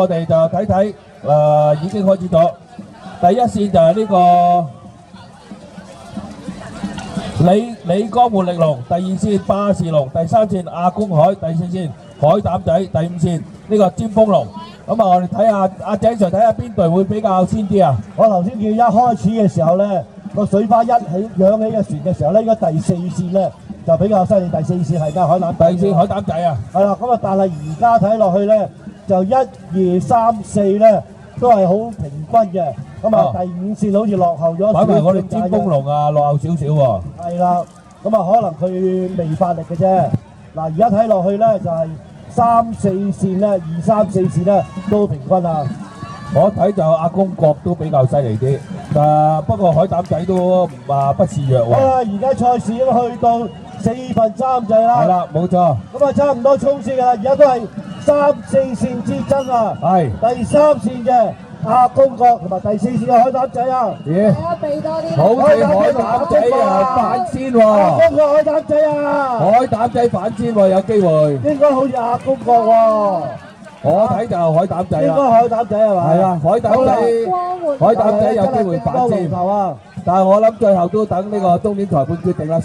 我哋就睇睇已經開始咗。第一線就係呢個李江活力龍，第二線巴士龍，第三線亞公海，第四線海膽仔，第五線呢個尖峰龍。咁啊，我哋睇下阿井 Sir 睇下邊隊會比較先啲啊？我頭先見一開始嘅時候咧，個水花氧起嘅船嘅時候咧，應該第四線咧就比較犀利，第四線係架海膽仔。第四線海膽仔啊，係啦，咁啊，但係而家睇落去咧，就1、2、3、4咧都係好平均嘅。咁啊，第五線好似落後咗。反為我哋尖峰龍啊，落後少少喎。係啦，咁啊，可能佢未發力嘅啫。嗱，而家睇落去咧就係3、4線咧，2、3、4線咧都平均啊。我睇就阿公國都比較犀利啲，不過海膽仔都不示弱喎。好啦，而家賽事已經去到3/4制啦。係啦，冇錯。咁啊，差唔多衝線㗎啦，而家都係3、4線之爭啊。係。第三線嘅亞公國同埋第四線嘅海膽仔啊。咦？我俾多啲。好似海膽仔啊，反先喎。亞公國海膽仔啊。海膽仔反先喎，有機會。應該好似亞公國喎。我睇就海膽仔啦。應該海膽仔係嘛？係啊，海膽仔有機會反先。但係我諗最後都等呢個終點裁判決定啦。